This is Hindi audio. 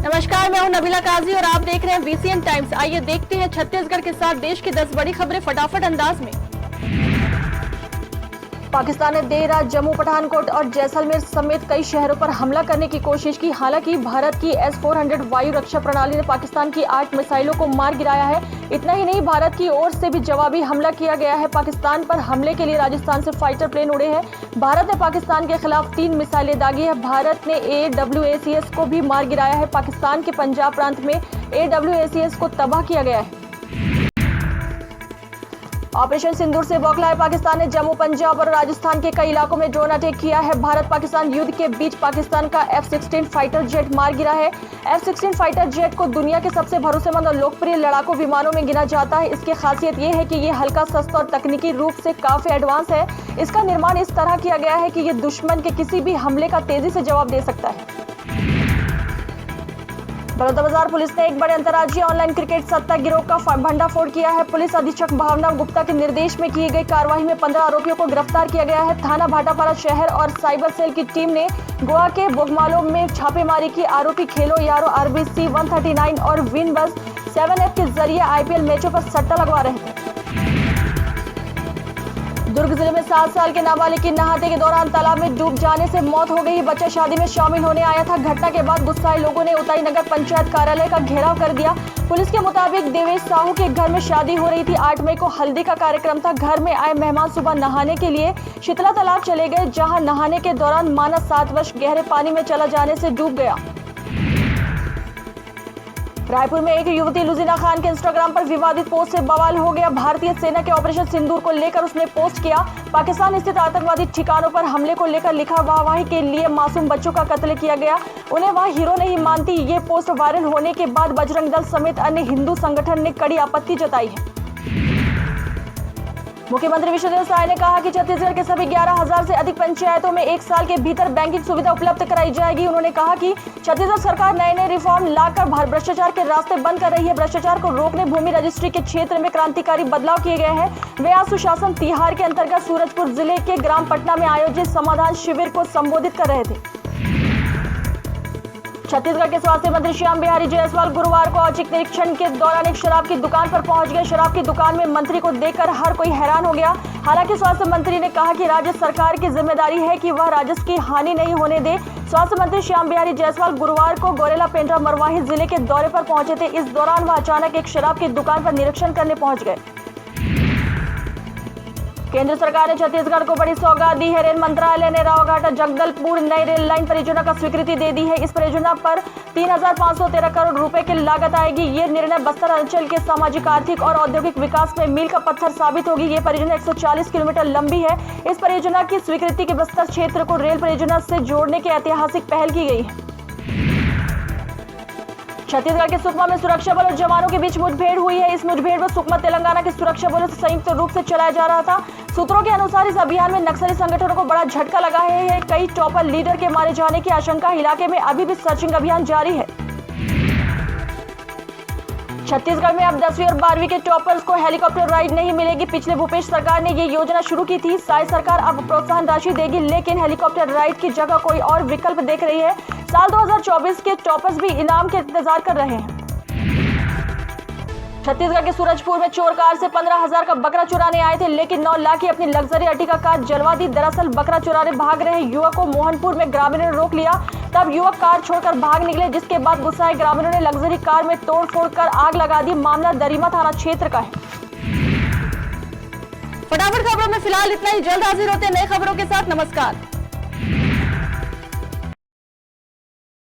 नमस्कार, मैं हूं नबीला काजी और आप देख रहे हैं बीसीएन टाइम्स। आइए देखते हैं छत्तीसगढ़ के साथ देश की 10 बड़ी खबरें फटाफट अंदाज में। पाकिस्तान ने देर रात जम्मू, पठानकोट और जैसलमेर समेत कई शहरों पर हमला करने की कोशिश की। हालांकि भारत की S-400 वायु रक्षा प्रणाली ने पाकिस्तान की 8 मिसाइलों को मार गिराया है। इतना ही नहीं, भारत की ओर से भी जवाबी हमला किया गया है। पाकिस्तान पर हमले के लिए राजस्थान से फाइटर प्लेन उड़े हैं। भारत ने पाकिस्तान के खिलाफ 3 मिसाइलें दागी है। भारत ने AWACS को भी मार गिराया है। पाकिस्तान के पंजाब प्रांत में AWACS को तबाह किया गया है। ऑपरेशन सिंदूर से बौखलाए पाकिस्तान ने जम्मू, पंजाब और राजस्थान के कई इलाकों में ड्रोन अटैक किया है। भारत पाकिस्तान युद्ध के बीच पाकिस्तान का F-16 फाइटर जेट मार गिरा है। F-16 फाइटर जेट को दुनिया के सबसे भरोसेमंद और लोकप्रिय लड़ाकू विमानों में गिना जाता है। इसकी खासियत ये है कि ये हल्का, सस्ता और तकनीकी रूप से काफी एडवांस है। इसका निर्माण इस तरह किया गया है कि ये दुश्मन के किसी भी हमले का तेजी से जवाब दे सकता है। बलौदाबाजार पुलिस ने एक बड़े अंतर्राज्यीय ऑनलाइन क्रिकेट सट्टा गिरोह का भंडाफोड़ किया है। पुलिस अधीक्षक भावना गुप्ता के निर्देश में की गई कार्रवाई में 15 आरोपियों को गिरफ्तार किया गया है। थाना भाटापारा शहर और साइबर सेल की टीम ने गोवा के बोगमालो में छापेमारी की। आरोपी खेलो यारो RBC 139 और विन बस 7F के जरिए IPL मैचों पर सट्टा लगवा रहे थे। दुर्ग जिले में 7 साल के नाबालिग की नहाते के दौरान तालाब में डूब जाने से मौत हो गई। बच्चा शादी में शामिल होने आया था। घटना के बाद गुस्साए लोगों ने उताई नगर पंचायत कार्यालय का घेराव कर दिया। पुलिस के मुताबिक देवेश साहू के घर में शादी हो रही थी। 8 मई को हल्दी का कार्यक्रम था। घर में आए मेहमान सुबह नहाने के लिए शीतला तालाब चले गए, जहां नहाने के दौरान मानस 7 वर्ष गहरे पानी में चला जाने से डूब गया। रायपुर में एक युवती लुजीना खान के इंस्टाग्राम पर विवादित पोस्ट से बवाल हो गया। भारतीय सेना के ऑपरेशन सिंदूर को लेकर उसने पोस्ट किया। पाकिस्तान स्थित आतंकवादी ठिकानों पर हमले को लेकर लिखा, वाहवाही के लिए मासूम बच्चों का कत्ल किया गया, उन्हें वहां हीरो नहीं मानती। ये पोस्ट वायरल होने के बाद बजरंग दल समेत अन्य हिंदू संगठन ने कड़ी आपत्ति जताई है। मुख्यमंत्री विष्णुदेव साय ने कहा कि छत्तीसगढ़ के सभी 11,000 से अधिक पंचायतों में 1 साल के भीतर बैंकिंग सुविधा उपलब्ध कराई जाएगी। उन्होंने कहा कि छत्तीसगढ़ सरकार नए रिफॉर्म लाकर भ्रष्टाचार के रास्ते बंद कर रही है। भ्रष्टाचार को रोकने भूमि रजिस्ट्री के क्षेत्र में क्रांतिकारी बदलाव किए गए हैं। वे आज सुशासन तिहार के अंतर्गत सूरजपुर जिले के ग्राम पटना में आयोजित समाधान शिविर को संबोधित कर रहे थे। छत्तीसगढ़ के स्वास्थ्य मंत्री श्याम बिहारी जायसवाल गुरुवार को औचक निरीक्षण के दौरान एक शराब की दुकान पर पहुंच गए। शराब की दुकान में मंत्री को देखकर हर कोई हैरान हो गया। हालांकि स्वास्थ्य मंत्री ने कहा कि राज्य सरकार की जिम्मेदारी है कि वह राजस्व की हानि नहीं होने दे। स्वास्थ्य मंत्री श्याम बिहारी जायसवाल गुरुवार को गोरेला पेंड्रा मरवाही जिले के दौरे पर पहुंचे थे। इस दौरान वह अचानक एक शराब की दुकान पर निरीक्षण करने पहुंच गए। केंद्र सरकार ने छत्तीसगढ़ को बड़ी सौगात दी है। रेल मंत्रालय ने रावघाटा जगदलपुर नई रेल लाइन परियोजना का स्वीकृति दे दी है। इस परियोजना पर 3,513 करोड़ रुपए की लागत आएगी। ये निर्णय बस्तर अंचल के सामाजिक, आर्थिक और औद्योगिक विकास में मील का पत्थर साबित होगी। ये परियोजना 140 किलोमीटर लंबी है। इस परियोजना की स्वीकृति के बस्तर क्षेत्र को रेल परियोजना से जोड़ने की ऐतिहासिक पहल की गई है। छत्तीसगढ़ के सुकमा में सुरक्षा बल और जवानों के बीच मुठभेड़ हुई है। इस मुठभेड़ में सुकमा तेलंगाना के सुरक्षा बलों से संयुक्त रूप से चलाया जा रहा था। सूत्रों के अनुसार इस अभियान में नक्सली संगठनों को बड़ा झटका लगा है। कई टॉपर लीडर के मारे जाने की आशंका। इलाके में अभी भी सर्चिंग अभियान जारी है। छत्तीसगढ़ में अब 10वीं और 12वीं के टॉपर्स को हेलीकॉप्टर राइड नहीं मिलेगी। पिछले भूपेश सरकार ने ये योजना शुरू की थी। साय सरकार अब प्रोत्साहन राशि देगी, लेकिन हेलीकॉप्टर राइड की जगह कोई और विकल्प देख रही है। साल 2024 के टॉपर्स भी इनाम के इंतजार कर रहे हैं। छत्तीसगढ़ के सूरजपुर में चोर कार से 15,000 का बकरा चुराने आए थे, लेकिन 9 लाख की अपनी लग्जरी अर्टिगा कार जलवा दी। दरअसल बकरा चुराने भाग रहे युवक को मोहनपुर में ग्रामीणों ने रोक लिया। तब युवक कार छोड़कर भाग निकले, जिसके बाद गुस्साए ग्रामीणों ने लग्जरी कार में तोड़फोड़ कर आग लगा दी। मामला दरिमा थाना क्षेत्र का है। फटाफट खबरों में फिलहाल इतना ही। जल्द हाजिर होते हैं नई खबरों के साथ। नमस्कार।